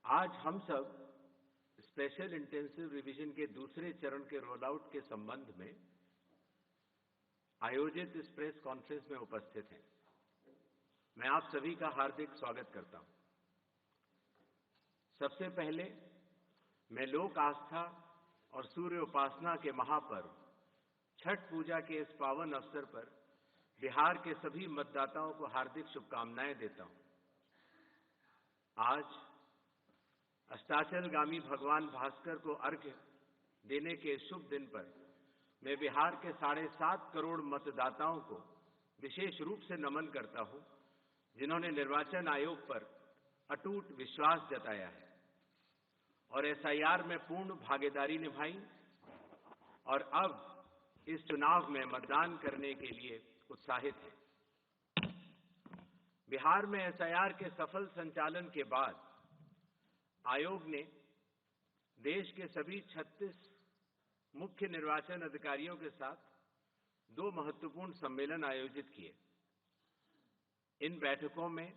आज हम सब स्पेशल इंटेंसिव रिवीजन के दूसरे चरण के रोल आउट के संबंध में आयोजित इस प्रेस कॉन्फ्रेंस में उपस्थित हैं। मैं आप सभी का हार्दिक स्वागत करता हूं। सबसे पहले मैं लोक आस्था और सूर्य उपासना के महापर्व छठ पूजा के इस पावन अवसर पर बिहार के सभी मतदाताओं को हार्दिक शुभकामनाएं देता हूं। आज अस्ताचलगामी भगवान भास्कर को अर्घ्य देने के शुभ दिन पर मैं बिहार के 7.5 करोड़ मतदाताओं को विशेष रूप से नमन करता हूं, जिन्होंने निर्वाचन आयोग पर अटूट विश्वास जताया है और एसआईआर में पूर्ण भागीदारी निभाई और अब इस चुनाव में मतदान करने के लिए उत्साहित है। बिहार में एसआईआर के सफल संचालन के बाद आयोग ने देश के सभी 36 मुख्य निर्वाचन अधिकारियों के साथ 2 महत्वपूर्ण सम्मेलन आयोजित किए। इन बैठकों में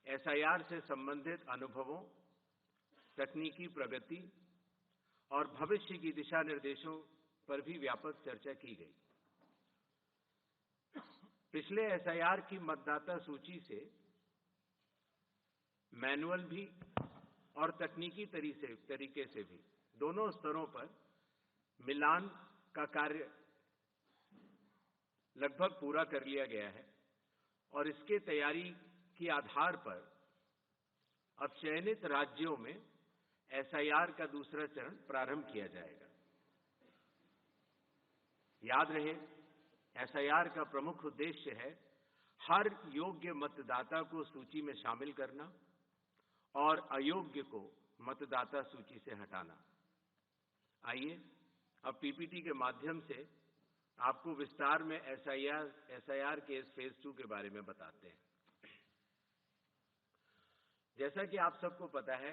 एसआईआर से संबंधित अनुभवों, तकनीकी प्रगति और भविष्य की दिशा निर्देशों पर भी व्यापक चर्चा की गई। पिछले एसआईआर की मतदाता सूची से मैनुअल भी और तकनीकी तरीके से भी दोनों स्तरों पर मिलान का कार्य लगभग पूरा कर लिया गया है और इसके तैयारी के आधार पर अब चयनित राज्यों में एसआईआर का दूसरा चरण प्रारंभ किया जाएगा। याद रहे, एसआईआर का प्रमुख उद्देश्य है हर योग्य मतदाता को सूची में शामिल करना और अयोग्य को मतदाता सूची से हटाना। आइए अब पीपीटी के माध्यम से आपको विस्तार में एसआईआर के इस फेज 2 के बारे में बताते हैं। जैसा कि आप सबको पता है,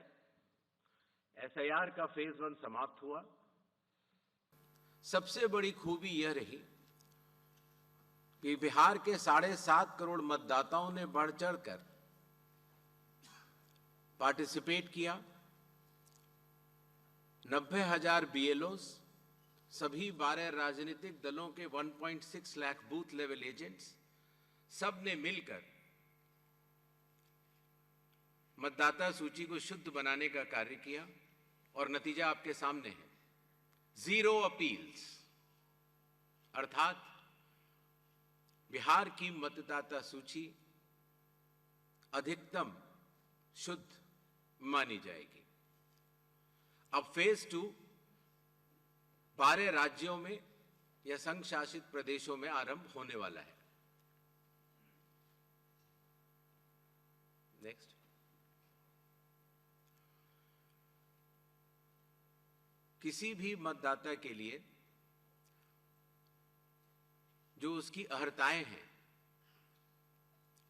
एसआईआर का फेज 1 समाप्त हुआ। सबसे बड़ी खूबी यह रही कि बिहार के 7.5 करोड़ मतदाताओं ने बढ़ चढ़कर पार्टिसिपेट किया। 90,000 बीएलओस, सभी 12 राजनीतिक दलों के 1.6 लाख बूथ लेवल एजेंट्स, सब ने मिलकर मतदाता सूची को शुद्ध बनाने का कार्य किया और नतीजा आपके सामने है। 0 अपील्स, अर्थात बिहार की मतदाता सूची अधिकतम शुद्ध मानी जाएगी। अब फेज 2 12 राज्यों में या संघ शासित प्रदेशों में आरंभ होने वाला है। नेक्स्ट। किसी भी मतदाता के लिए जो उसकी अर्हताएं हैं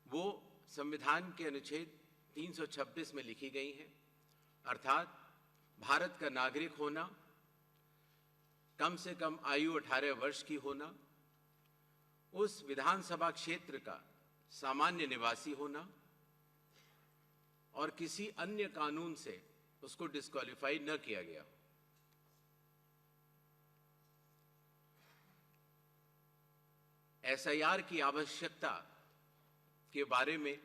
वो संविधान के अनुच्छेद 326 में लिखी गई हैं, अर्थात भारत का नागरिक होना, कम से कम आयु 18 वर्ष की होना, उस विधानसभा क्षेत्र का सामान्य निवासी होना और किसी अन्य कानून से उसको डिस्क्वालीफाई न किया गया हो। एसआईआर की आवश्यकता के बारे में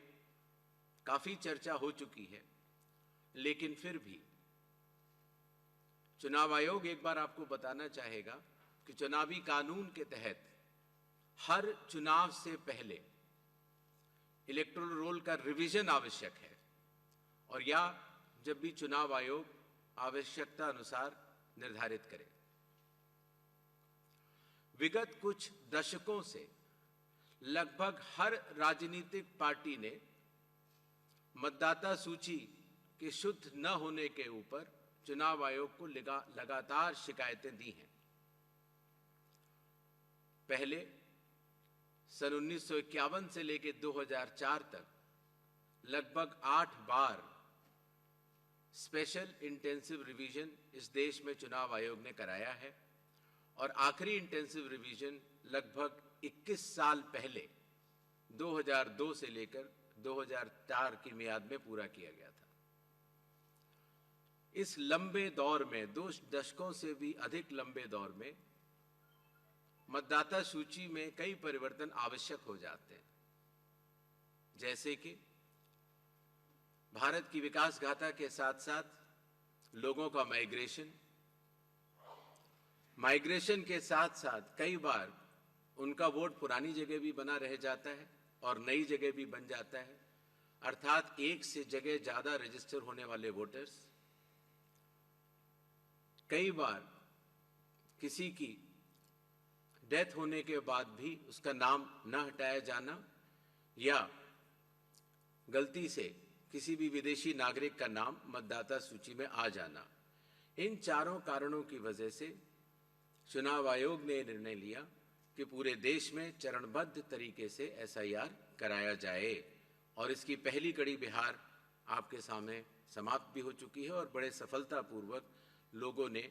काफी चर्चा हो चुकी है, लेकिन फिर भी चुनाव आयोग एक बार आपको बताना चाहेगा कि चुनावी कानून के तहत हर चुनाव से पहले इलेक्टोरल रोल का रिवीजन आवश्यक है और या जब भी चुनाव आयोग आवश्यकता अनुसार निर्धारित करे। विगत कुछ दशकों से लगभग हर राजनीतिक पार्टी ने मतदाता सूची के शुद्ध न होने के ऊपर चुनाव आयोग को लगातार शिकायतें दी हैं। पहले सन 1951 से लेकर 2004 तक लगभग 8 बार स्पेशल इंटेंसिव रिवीजन इस देश में चुनाव आयोग ने कराया है और आखिरी इंटेंसिव रिवीजन लगभग 21 साल पहले 2002 से लेकर 2004 की मियाद में पूरा किया गया था। इस लंबे दौर में, 2 दशकों से भी अधिक लंबे दौर में, मतदाता सूची में कई परिवर्तन आवश्यक हो जाते हैं। जैसे कि भारत की विकास गाथा के साथ साथ लोगों का माइग्रेशन के साथ साथ कई बार उनका वोट पुरानी जगह भी बना रह जाता है और नई जगह भी बन जाता है, अर्थात एक से जगह ज्यादा रजिस्टर होने वाले वोटर्स, कई बार किसी की डेथ होने के बाद भी उसका नाम न हटाया जाना या गलती से किसी भी विदेशी नागरिक का नाम मतदाता सूची में आ जाना, इन चारों कारणों की वजह से चुनाव आयोग ने निर्णय लिया कि पूरे देश में चरणबद्ध तरीके से एसआईआर कराया जाए और इसकी पहली कड़ी बिहार आपके सामने समाप्त भी हो चुकी है और बड़े सफलतापूर्वक लोगों ने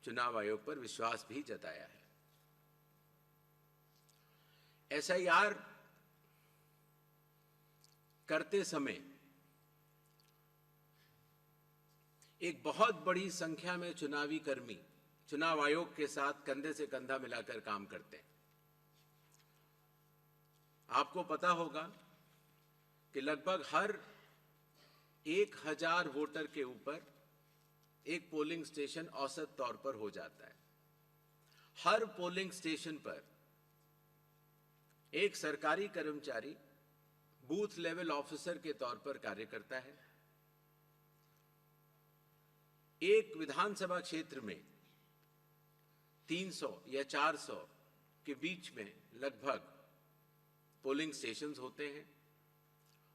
चुनाव आयोग पर विश्वास भी जताया है। एसआईआर करते समय एक बहुत बड़ी संख्या में चुनावी कर्मी चुनाव आयोग के साथ कंधे से कंधा मिलाकर काम करते हैं। आपको पता होगा कि लगभग हर 1000 वोटर के ऊपर एक पोलिंग स्टेशन औसत तौर पर हो जाता है। हर पोलिंग स्टेशन पर एक सरकारी कर्मचारी बूथ लेवल ऑफिसर के तौर पर कार्य करता है। एक विधानसभा क्षेत्र में 300 या 400 के बीच में लगभग पोलिंग स्टेशंस होते हैं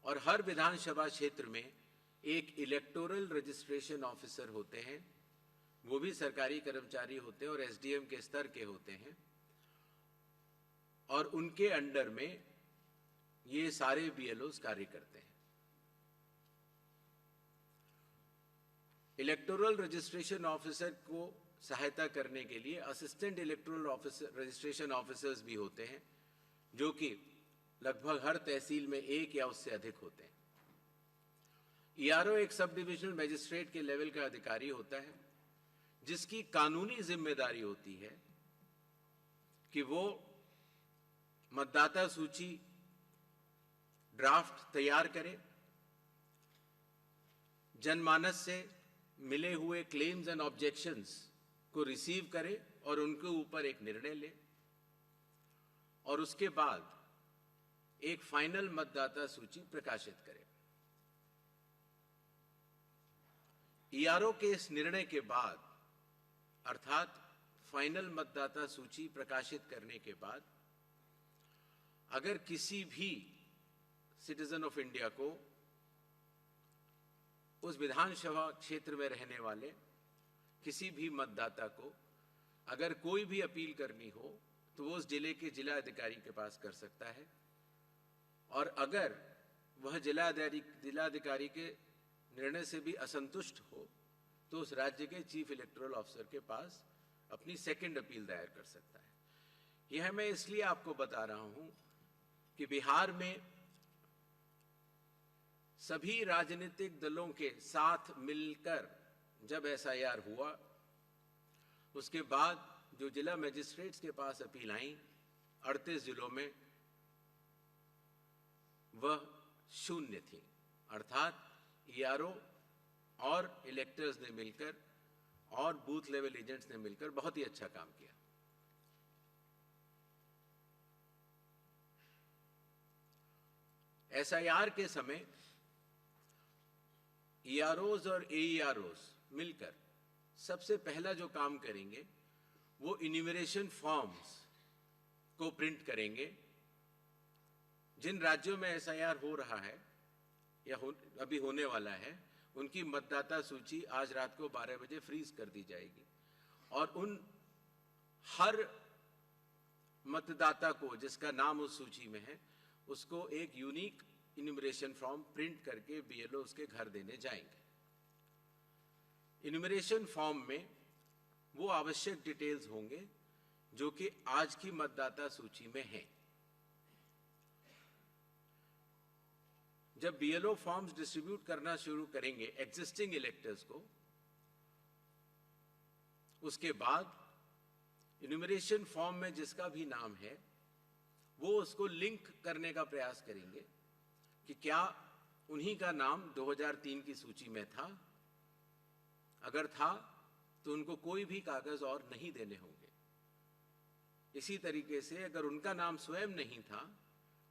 और हर विधानसभा क्षेत्र में एक इलेक्टोरल रजिस्ट्रेशन ऑफिसर होते हैं, वो भी सरकारी कर्मचारी होते हैं और एसडीएम के स्तर के होते हैं और उनके अंडर में ये सारे बीएलओज कार्य करते हैं। इलेक्टोरल रजिस्ट्रेशन ऑफिसर को सहायता करने के लिए assistant electoral officer registration officers भी होते हैं, जो कि लगभग हर तहसील में एक या उससे अधिक होते हैं। ईआरओ एक सब डिविजनल मजिस्ट्रेट के लेवल का अधिकारी होता है, जिसकी कानूनी जिम्मेदारी होती है कि वो मतदाता सूची ड्राफ्ट तैयार करे, जनमानस से मिले हुए क्लेम्स एंड ऑब्जेक्शंस को रिसीव करे और उनके ऊपर एक निर्णय ले और उसके बाद एक फाइनल मतदाता सूची प्रकाशित करे। ईआरओ के इस निर्णय के बाद, अर्थात फाइनल मतदाता सूची प्रकाशित करने के बाद, अगर किसी भी सिटीजन ऑफ इंडिया को, उस विधानसभा क्षेत्र में रहने वाले किसी भी मतदाता को अगर कोई भी अपील करनी हो तो वो उस जिले के जिला अधिकारी के पास कर सकता है और अगर वह जिलाधिकारी के निर्णय से भी असंतुष्ट हो तो उस राज्य के चीफ इलेक्टोरल ऑफिसर के पास अपनी सेकंड अपील दायर कर सकता है। यह मैं इसलिए आपको बता रहा हूं कि बिहार में सभी राजनीतिक दलों के साथ मिलकर जब एसआईआर हुआ, उसके बाद जो जिला मजिस्ट्रेट्स के पास अपील आई 38 जिलों में, वह 0 थी। अर्थात ईआरओ और इलेक्टर्स ने मिलकर और बूथ लेवल एजेंट्स ने मिलकर बहुत ही अच्छा काम किया। एसआईआर के समय ईआरओज और एईआरओज मिलकर सबसे पहला जो काम करेंगे वो इन्यूमरेशन फॉर्म्स को प्रिंट करेंगे। जिन राज्यों में एसआईआर हो रहा है या अभी होने वाला है, उनकी मतदाता सूची आज रात को 12 बजे फ्रीज कर दी जाएगी और उन हर मतदाता को जिसका नाम उस सूची में है, उसको एक यूनिक इन्यूमरेशन फॉर्म प्रिंट करके बीएलओ उसके घर देने जाएंगे। इन्यूमरेशन फॉर्म में वो आवश्यक डिटेल्स होंगे जो कि आज की मतदाता सूची में हैं। जब बीएलओ फॉर्म्स डिस्ट्रीब्यूट करना शुरू करेंगे एग्जिस्टिंग इलेक्टर्स को, उसके बाद इन्यूमरेशन फॉर्म में जिसका भी नाम है वो उसको लिंक करने का प्रयास करेंगे कि क्या उन्हीं का नाम 2003 की सूची में था। अगर था तो उनको कोई भी कागज और नहीं देने होंगे। इसी तरीके से अगर उनका नाम स्वयं नहीं था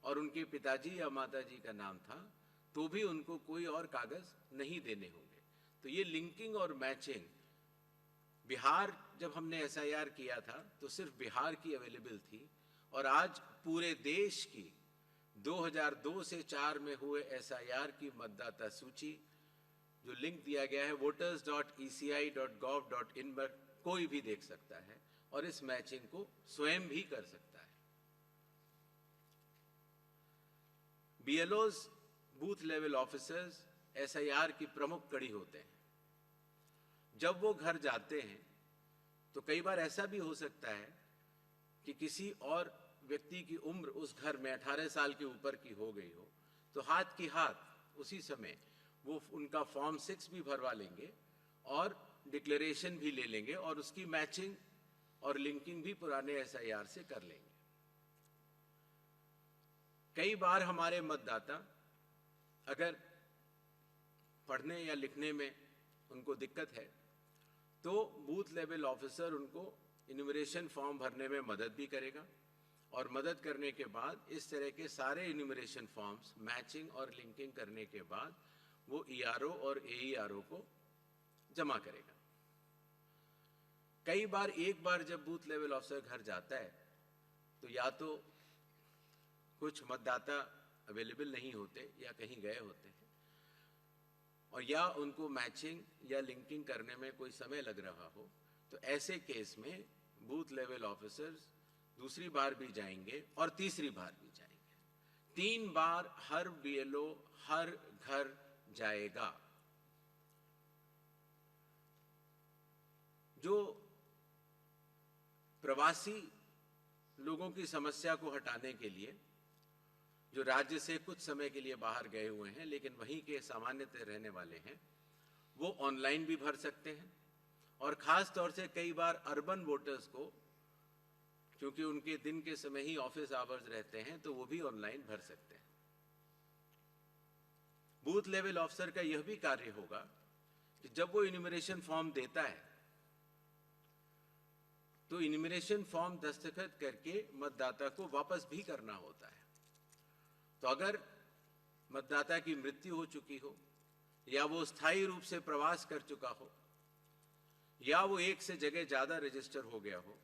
और उनके पिताजी या माताजी का नाम था तो भी उनको कोई और कागज नहीं देने होंगे। तो ये लिंकिंग और मैचिंग, बिहार जब हमने एसआईआर किया था तो सिर्फ बिहार की अवेलेबल थी, और आज पूरे देश की 2002 से 4 में हुए एसआईआर की मतदाता सूची जो लिंक दिया गया है voters.eci.gov.in पर कोई भी देख सकता है और इस मैचिंग को स्वयं भी कर सकता है। बीएलओज, बूथ लेवल ऑफिसर्स, एसआईआर की प्रमुख कड़ी होते हैं। जब वो घर जाते हैं तो कई बार ऐसा भी हो सकता है कि किसी और व्यक्ति की उम्र उस घर में 18 साल के ऊपर की हो गई हो, तो हाथ की हाथ उसी समय वो उनका फॉर्म 6 भी भरवा लेंगे और डिक्लेरेशन भी ले लेंगे और उसकी मैचिंग और लिंकिंग भी पुराने एसआईआर से कर लेंगे। कई बार हमारे मतदाता अगर पढ़ने या लिखने में उनको दिक्कत है तो बूथ लेवल ऑफिसर उनको इन्यूमरेशन फॉर्म भरने में मदद भी करेगा, और मदद करने के बाद इस तरह के सारे इन्यूमरेशन फॉर्म्स मैचिंग और लिंकिंग करने के बाद वो ईआरओ और एईआरओ को जमा करेगा। कई बार एक बार जब बूथ लेवल ऑफिसर घर जाता है तो या तो कुछ मतदाता अवेलेबल नहीं होते या कहीं गए होते हैं, और या उनको मैचिंग या लिंकिंग करने में कोई समय लग रहा हो, तो ऐसे केस में बूथ लेवल ऑफिसर्स दूसरी बार भी जाएंगे और तीसरी बार भी जाएंगे। 3 बार हर बीएलओ हर घर जाएगा। जो प्रवासी लोगों की समस्या को हटाने के लिए जो राज्य से कुछ समय के लिए बाहर गए हुए हैं लेकिन वहीं के सामान्यतः रहने वाले हैं, वो ऑनलाइन भी भर सकते हैं, और खास तौर से कई बार अर्बन वोटर्स को, क्योंकि उनके दिन के समय ही ऑफिस आवर्स रहते हैं, तो वो भी ऑनलाइन भर सकते हैं। बूथ लेवल ऑफिसर का यह भी कार्य होगा कि जब वो इन्यूमरेशन फॉर्म देता है तो इन्यूमरेशन फॉर्म दस्तखत करके मतदाता को वापस भी करना होता है। तो अगर मतदाता की मृत्यु हो चुकी हो या वो स्थायी रूप से प्रवास कर चुका हो या वो एक से जगह ज्यादा रजिस्टर हो गया हो,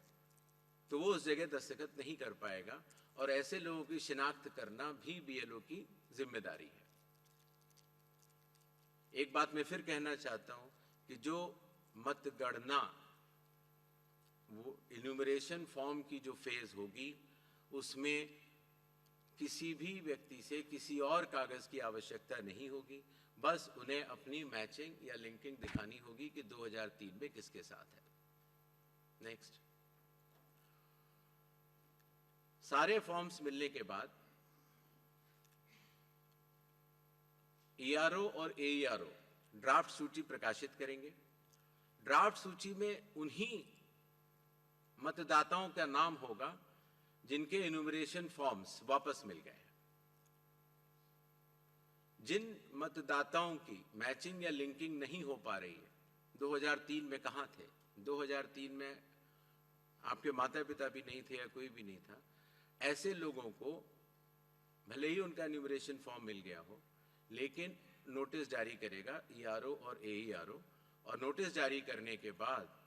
तो वो उस जगह दस्तखत नहीं कर पाएगा, और ऐसे लोगों की शिनाख्त करना भी बीएलओ की जिम्मेदारी है। एक बात मैं फिर कहना चाहता हूं कि जो मतगणना, वो इन्यूमरेशन फॉर्म की जो फेज होगी उसमें किसी भी व्यक्ति से किसी और कागज की आवश्यकता नहीं होगी, बस उन्हें अपनी मैचिंग या लिंकिंग दिखानी होगी कि 2003 में किसके साथ है। नेक्स्ट, सारे फॉर्म्स मिलने के बाद ईआरओ और एईआरओ ड्राफ्ट सूची प्रकाशित करेंगे। ड्राफ्ट सूची में उन्हीं मतदाताओं का नाम होगा जिनके इन्यूमरेशन फॉर्म्स वापस मिल गए। जिन मतदाताओं की मैचिंग या लिंकिंग नहीं हो पा रही है, 2003 में कहां थे, 2003 में आपके माता पिता भी नहीं थे या कोई भी नहीं था, ऐसे लोगों को भले ही उनका इन्यूमरेशन फॉर्म मिल गया हो, लेकिन नोटिस जारी करेगा ईआरओ और एईआरओ, और नोटिस जारी करने के बाद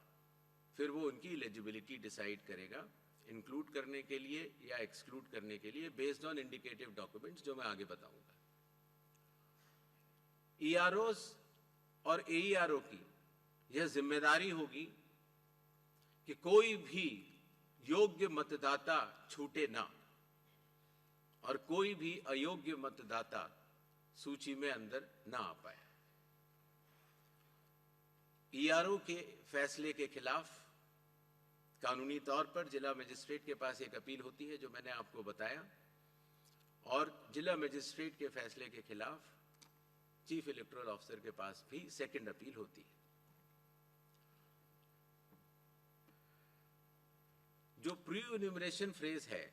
फिर वो उनकी एलिजिबिलिटी डिसाइड करेगा इंक्लूड करने के लिए या एक्सक्लूड करने के लिए बेस्ड ऑन इंडिकेटिव डॉक्यूमेंट्स, जो मैं आगे बताऊंगा। ईआरओ और एईआरओ की यह जिम्मेदारी होगी कि कोई भी योग्य मतदाता छूटे ना और कोई भी अयोग्य मतदाता सूची में अंदर ना आ पाए। ईआरओ के फैसले के खिलाफ कानूनी तौर पर जिला मजिस्ट्रेट के पास एक अपील होती है, जो मैंने आपको बताया, और जिला मजिस्ट्रेट के फैसले के खिलाफ चीफ इलेक्टोरल ऑफिसर के पास भी सेकंड अपील होती है। जो प्री इन्यूमरेशन फेज है,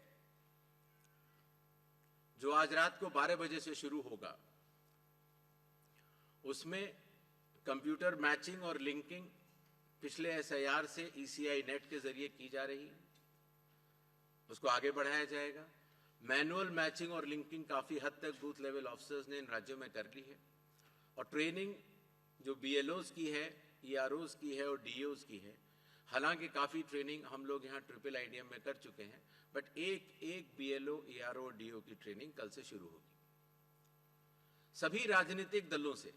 जो आज रात को 12 बजे से शुरू होगा, उसमें कंप्यूटर मैचिंग और लिंकिंग पिछले एसआईआर से ईसीआई नेट के जरिए की जा रही है, उसको आगे बढ़ाया जाएगा। मैनुअल मैचिंग और लिंकिंग काफी हद तक बूथ लेवल ऑफिसर्स ने इन राज्यों में कर ली है, और ट्रेनिंग जो बीएलओज की है, ईआरओज की है और डीओज की है। हालांकि काफी ट्रेनिंग हम लोग यहाँ ट्रिपल आईडीएम में कर चुके हैं, बट एक बीएलओ, ईआरओ और डीओ की ट्रेनिंग कल से शुरू होगी। सभी राजनीतिक दलों से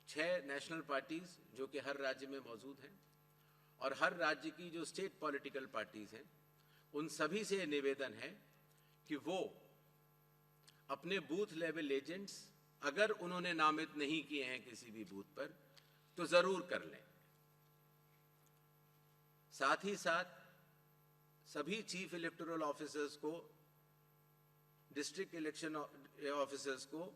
6 नेशनल पार्टीज जो कि हर राज्य में मौजूद हैं, और हर राज्य की जो स्टेट पॉलिटिकल पार्टीज हैं, उन सभी से निवेदन है कि वो अपने बूथ लेवल एजेंट्स अगर उन्होंने नामित नहीं किए हैं किसी भी बूथ पर, तो जरूर कर लें। साथ ही साथ सभी चीफ इलेक्टोरल ऑफिसर्स को, डिस्ट्रिक्ट इलेक्शन ऑफिसर्स को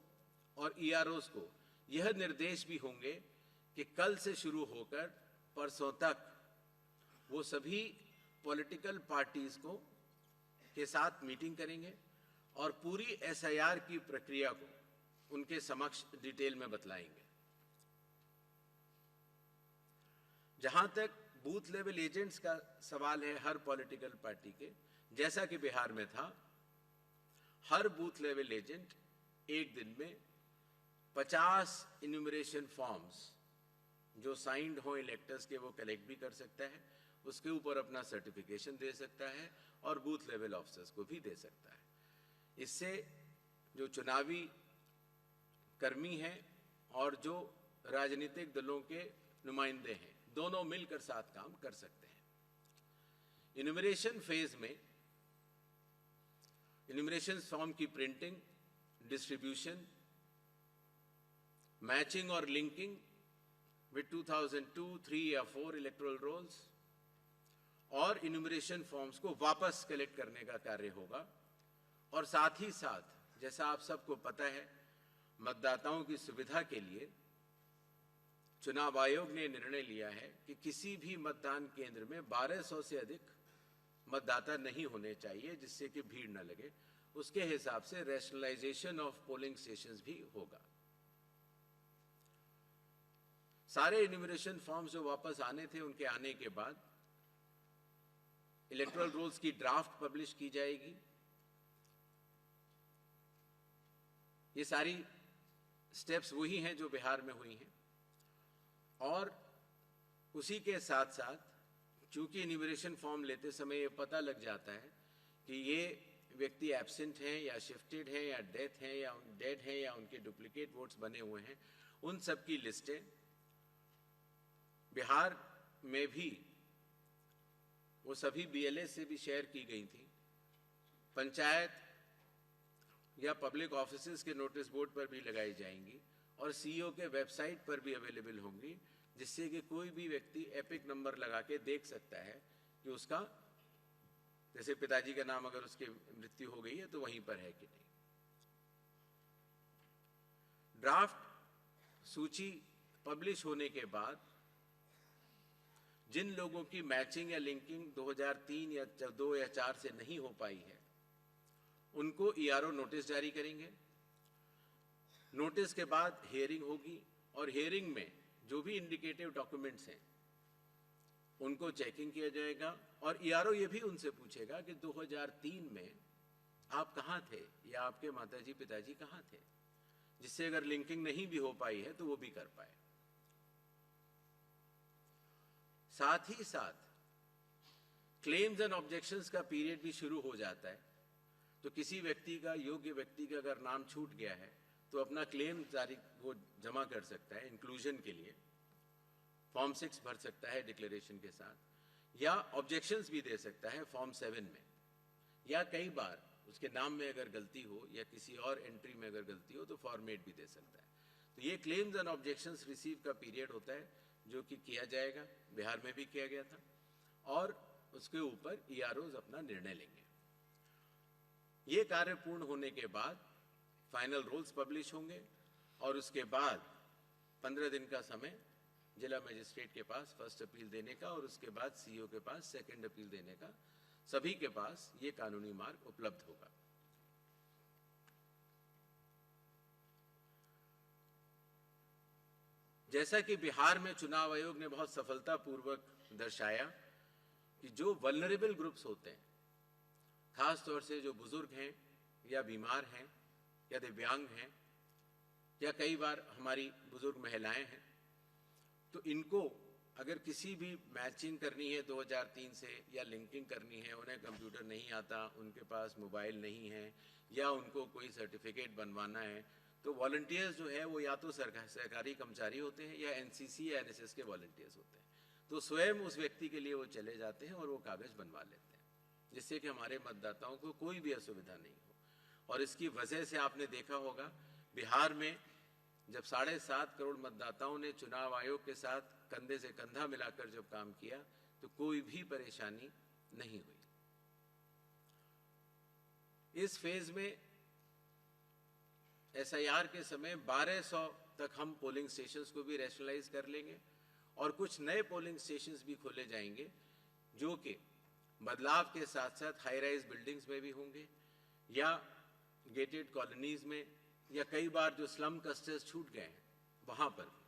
और ईआरओज को यह निर्देश भी होंगे कि कल से शुरू होकर परसों तक वो सभी पॉलिटिकल पार्टीज को के साथ मीटिंग करेंगे और पूरी एसआईआर की प्रक्रिया को उनके समक्ष डिटेल में बतलाएंगे। जहां तक बूथ लेवल एजेंट्स का सवाल है हर पॉलिटिकल पार्टी के, जैसा कि बिहार में था, हर बूथ लेवल एजेंट एक दिन में 50 इन्यूमरेशन फॉर्म्स जो साइंड हो इलेक्टर्स के वो कलेक्ट भी कर सकता है, उसके ऊपर अपना सर्टिफिकेशन दे सकता है और बूथ लेवल ऑफिसर्स को भी दे सकता है। इससे जो चुनावी कर्मी हैं और जो राजनीतिक दलों के नुमाइंदे हैं, दोनों मिलकर साथ काम कर सकते हैं। इन्यूमरेशन फेज में इन्यूमरेशन फॉर्म की प्रिंटिंग, डिस्ट्रीब्यूशन, मैचिंग और लिंकिंग विद 2002, 3 या 4 इलेक्टोरल रोल्स और इन्यूमरेशन फॉर्म्स को वापस कलेक्ट करने का कार्य होगा। और साथ ही साथ, जैसा आप सबको पता है, मतदाताओं की सुविधा के लिए चुनाव आयोग ने निर्णय लिया है कि किसी भी मतदान केंद्र में 1200 से अधिक मतदाता नहीं होने चाहिए, जिससे कि भीड़ न लगे। उसके हिसाब से रैशनलाइजेशन ऑफ पोलिंग स्टेशंस भी होगा। सारे इन्यूमरेशन फॉर्म्स जो वापस आने थे, उनके आने के बाद इलेक्टोरल रोल्स की ड्राफ्ट पब्लिश की जाएगी। ये सारी स्टेप्स वही हैं जो बिहार में हुई हैं। और उसी के साथ साथ चूंकि इन्यूमरेशन फॉर्म लेते समय ये पता लग जाता है कि ये व्यक्ति एब्सेंट हैं या शिफ्टेड हैं या डेड हैं या उनके डुप्लीकेट वोट्स बने हुए हैं, उन सब की लिस्टें बिहार में भी वो सभी बीएलए से भी शेयर की गई थी। पंचायत या पब्लिक ऑफिसेज के नोटिस बोर्ड पर भी लगाई जाएंगी और सीईओ के वेबसाइट पर भी अवेलेबल होंगी, जिससे कि कोई भी व्यक्ति एपिक नंबर लगा के देख सकता है कि उसका, जैसे पिताजी का नाम अगर उसकी मृत्यु हो गई है तो वहीं पर है कि नहीं। ड्राफ्ट सूची पब्लिश होने के बाद जिन लोगों की मैचिंग या लिंकिंग 2003 या 2 या 4 से नहीं हो पाई है, उनको ईआरओ नोटिस जारी करेंगे। नोटिस के बाद हियरिंग होगी और हियरिंग में जो भी इंडिकेटिव डॉक्यूमेंट्स हैं उनको चेकिंग किया जाएगा और ईआरओ ये भी उनसे पूछेगा कि 2003 में आप कहाँ थे या आपके माताजी पिताजी कहाँ थे, जिससे अगर लिंकिंग नहीं भी हो पाई है तो वो भी कर पाए। साथ ही साथ क्लेम्स एंड ऑब्जेक्शंस का पीरियड भी शुरू हो जाता है। तो किसी व्यक्ति का, योग्य व्यक्ति का अगर नाम छूट गया है तो अपना क्लेम जारी वो जमा कर सकता है इंक्लूजन के लिए, फॉर्म 6 भर सकता है डिक्लेरेशन के साथ, या ऑब्जेक्शंस भी दे सकता है फॉर्म 7 में, या कई बार उसके नाम में अगर गलती हो या किसी और एंट्री में अगर गलती हो तो फॉर्मेट भी दे सकता है। तो ये क्लेम्स एंड ऑब्जेक्शंस रिसीव का पीरियड होता है जो कि किया जाएगा, बिहार में भी किया गया था, और उसके ऊपर ईआरओज अपना निर्णय लेंगे। ये कार्य पूर्ण होने के बाद फाइनल रूल्स पब्लिश होंगे और उसके बाद 15 दिन का समय जिला मजिस्ट्रेट के पास फर्स्ट अपील देने का और उसके बाद सीईओ के पास सेकंड अपील देने का, सभी के पास ये कानूनी मार्ग उपलब्ध होगा। जैसा कि बिहार में चुनाव आयोग ने बहुत सफलतापूर्वक दर्शाया कि जो वल्नरेबल ग्रुप्स होते हैं, खास तौर से जो बुजुर्ग हैं या बीमार हैं या दिव्यांग हैं या कई बार हमारी बुजुर्ग महिलाएं हैं, तो इनको अगर किसी भी मैचिंग करनी है 2003 से या लिंकिंग करनी है, उन्हें कंप्यूटर नहीं आता, उनके पास मोबाइल नहीं है या उनको कोई सर्टिफिकेट बनवाना है, तो वॉलंटियर्स जो है वो या तो सरकारी कर्मचारी होते हैं या एनसीसी या एनएसएस के वॉलंटियर्स होते हैं, तो स्वयं उस व्यक्ति के लिए वो चले जाते हैं और वो कागज़ बनवा लेते हैं, जिससे कि हमारे मतदाताओं को कोई भी असुविधा नहीं हो। और इसकी वजह से आपने देखा होगा बिहार में जब 7.5 करोड़ मतदाताओं ने चुनाव आयोग के साथ कंधे से कंधा मिलाकर जब काम किया तो कोई भी परेशानी नहीं हुई। इस फेज में एसआईआर के समय 1200 तक हम पोलिंग स्टेशंस को भी रैशनलाइज कर लेंगे और कुछ नए पोलिंग स्टेशंस भी खोले जाएंगे जो कि बदलाव के साथ साथ हाई राइज बिल्डिंग्स में भी होंगे या गेटेड कॉलोनीज में या कई बार जो स्लम क्लस्टर्स छूट गए हैं वहां पर भी।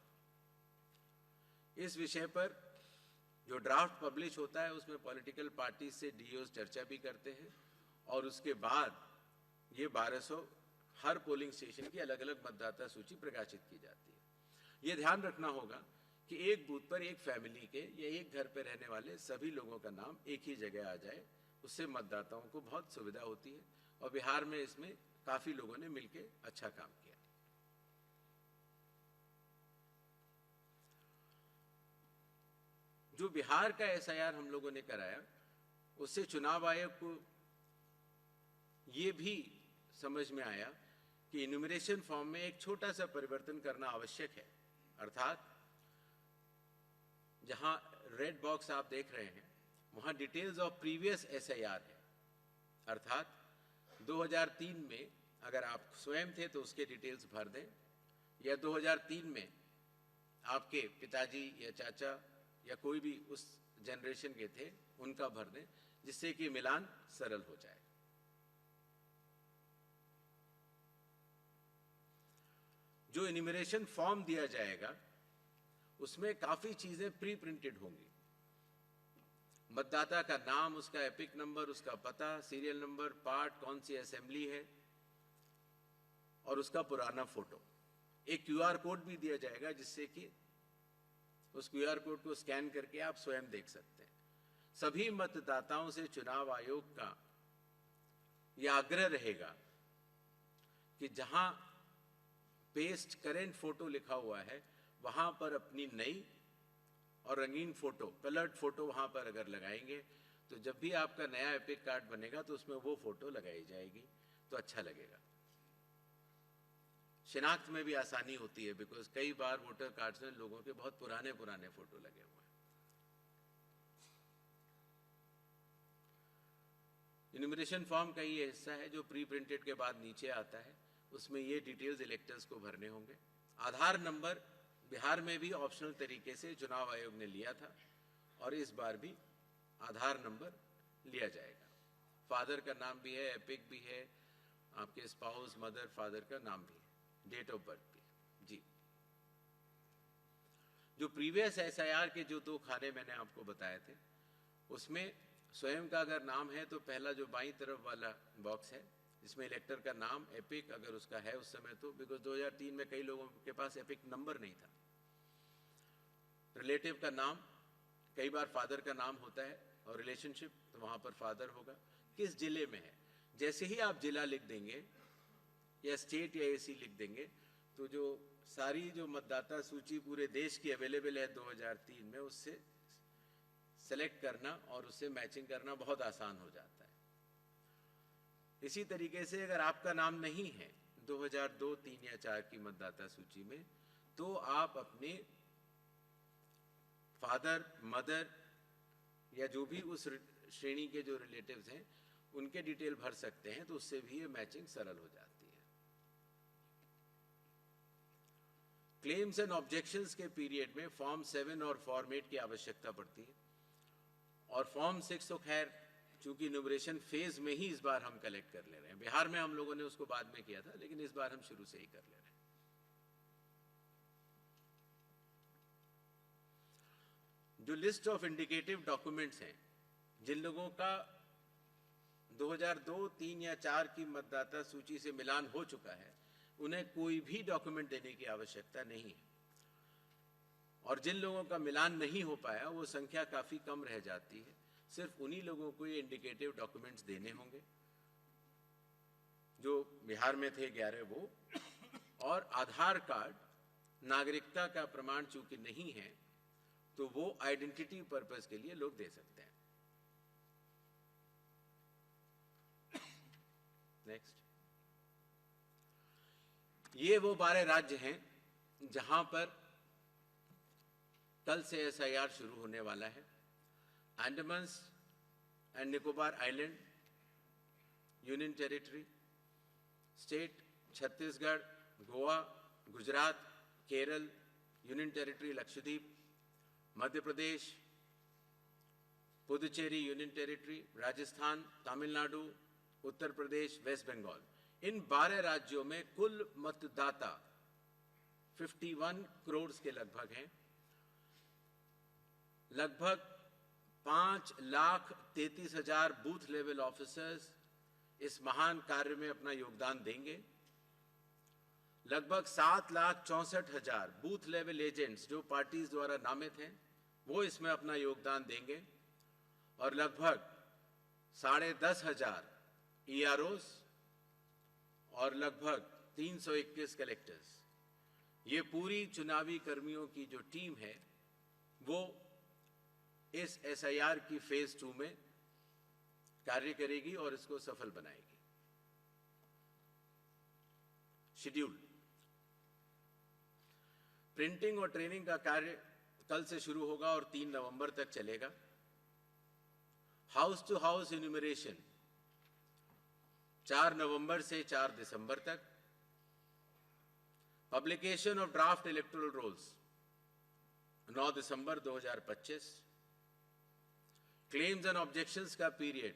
इस विषय पर जो ड्राफ्ट पब्लिश होता है उसमें पॉलिटिकल पार्टी से डीओज चर्चा भी करते हैं और उसके बाद ये 1200 हर पोलिंग स्टेशन की अलग अलग मतदाता सूची प्रकाशित की जाती है। ये ध्यान रखना होगा कि एक बूथ पर एक फैमिली के या एक घर पर रहने वाले सभी लोगों का नाम एक ही जगह आ जाए, उससे मतदाताओं को बहुत सुविधा होती है और बिहार में इसमें काफी लोगों ने मिलकर अच्छा काम किया। जो बिहार का एसआईआर हम लोगों ने कराया उससे चुनाव आयोग को ये भी समझ में आया कि इन्यूमरेशन फॉर्म में एक छोटा सा परिवर्तन करना आवश्यक है, अर्थात जहां रेड बॉक्स आप देख रहे हैं वहां डिटेल्स ऑफ प्रीवियस एसआईआर है, अर्थात 2003 में अगर आप स्वयं थे तो उसके डिटेल्स भर दें या 2003 में आपके पिताजी या चाचा या कोई भी उस जनरेशन के थे उनका भर दें, जिससे कि मिलान सरल हो जाए। जो इन्यूमरेशन फॉर्म दिया जाएगा उसमें काफी चीजें प्री प्रिंटेड होंगी। मतदाता का नाम, उसका एपिक नंबर, उसका पता, सीरियल नंबर, पार्ट, कौन सी असेंबली है और उसका पुराना फोटो। एक क्यूआर कोड भी दिया जाएगा जिससे कि उस क्यूआर कोड को स्कैन करके आप स्वयं देख सकते हैं। सभी मतदाताओं से चुनाव आयोग का यह आग्रह रहेगा कि जहां पेस्ट करेंट फोटो लिखा हुआ है वहां पर अपनी नई और रंगीन फोटो, कलर्ड फोटो वहां पर अगर लगाएंगे तो जब भी आपका नया एपिक कार्ड बनेगा तो उसमें वो फोटो लगाई जाएगी तो अच्छा लगेगा। शिनाख्त में भी आसानी होती है बिकॉज कई बार वोटर कार्ड्स में लोगों के बहुत पुराने फोटो लगे हुए हैं। इन्यूमरेशन फॉर्म का ये हिस्सा है जो प्री प्रिंटेड के बाद नीचे आता है, उसमें ये डिटेल्स इलेक्टर्स को भरने होंगे। आधार नंबर बिहार में भी ऑप्शनल तरीके से चुनाव आयोग ने लिया था और इस बार भी आधार नंबर लिया जाएगा। फादर का नाम भी है, एपिक भी है, आपके स्पाउस, मदर, फादर का नाम भी है, डेट ऑफ बर्थ भी है। जी, जो प्रीवियस एसआईआर के जो 2 खाने मैंने आपको बताए थे उसमें स्वयं का अगर नाम है तो पहला जो बाईं तरफ वाला बॉक्स है इसमें इलेक्टर का नाम, एपिक अगर उसका है उस समय तो, बिकॉज 2003 में कई लोगों के पास एपिक नंबर नहीं था। रिलेटिव का नाम, कई बार फादर का नाम होता है और रिलेशनशिप तो वहां पर फादर होगा। किस जिले में है, जैसे ही आप जिला लिख देंगे या स्टेट या एसी लिख देंगे तो जो सारी जो मतदाता सूची पूरे देश की अवेलेबल है 2003 में, उससे सेलेक्ट करना और उससे मैचिंग करना बहुत आसान हो जाता है। इसी तरीके से अगर आपका नाम नहीं है 2002, 3 या 4 की मतदाता सूची में तो आप अपने फादर, मदर या जो भी उस श्रेणी के जो रिलेटिव्स हैं उनके डिटेल भर सकते हैं, तो उससे भी ये मैचिंग सरल हो जाती है। क्लेम्स एंड ऑब्जेक्शंस के पीरियड में फॉर्म 7 और फॉर्म 8 की आवश्यकता पड़ती है, और फॉर्म 6 तो खैर चूंकि न्यूमरेशन फेज में ही इस बार हम कलेक्ट कर ले रहे हैं। बिहार में हम लोगों ने उसको बाद में किया था, लेकिन इस बार हम शुरू से ही कर ले रहे हैं। जो लिस्ट ऑफ इंडिकेटिव डॉक्यूमेंट्स हैं, जिन लोगों का 2002, 3 या 4 की मतदाता सूची से मिलान हो चुका है, उन्हें कोई भी डॉक्यूमेंट देने की आवश्यकता नहीं है। और जिन लोगों का मिलान नहीं हो पाया, वो संख्या काफी कम रह जाती है। सिर्फ उन्हीं लोगों को ये इंडिकेटिव डॉक्यूमेंट्स देने होंगे जो बिहार में थे 11 वो, और आधार कार्ड, नागरिकता का प्रमाण चूंकि नहीं है तो वो आइडेंटिटी पर्पस के लिए लोग दे सकते हैं। नेक्स्ट, ये वो 12 राज्य हैं जहां पर कल से SIR शुरू होने वाला है। Andaman and Nicobar island union territory, state Chhattisgarh, Goa, Gujarat, Kerala union territory Lakshadweep, Madhya Pradesh, Puducherry union territory, Rajasthan, Tamil Nadu, Uttar Pradesh, west Bengal, इन 12 राज्यों में कुल मतदाता 51 करोड़ के लगभग हैं। लगभग 5,33,000 बूथ लेवल ऑफिसर्स इस महान कार्य में अपना योगदान देंगे। लगभग 7,64,000 बूथ लेवल एजेंट्स जो पार्टीज द्वारा नामित हैं, वो इसमें अपना योगदान देंगे। और लगभग 10,500 EROs और लगभग 321 कलेक्टर्स, ये पूरी चुनावी कर्मियों की जो टीम है वो इस SIR की फेज 2 में कार्य करेगी और इसको सफल बनाएगी। शेड्यूल, प्रिंटिंग और ट्रेनिंग का कार्य कल से शुरू होगा और 3 नवंबर तक चलेगा। हाउस टू हाउस इन्यूमरेशन 4 नवंबर से 4 दिसंबर तक। Publication of draft electoral rolls 9 दिसंबर 2025। क्लेम्स एंड ऑब्जेक्शंस का पीरियड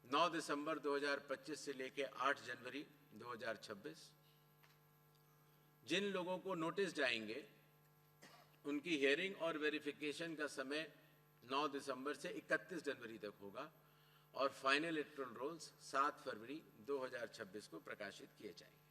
9 दिसंबर 2025 से लेकर 8 जनवरी 2026। जिन लोगों को नोटिस जाएंगे उनकी हियरिंग और वेरिफिकेशन का समय 9 दिसंबर से 31 जनवरी तक होगा और फाइनल इलेक्टोरल रोल्स 7 फरवरी 2026 को प्रकाशित किए जाएंगे।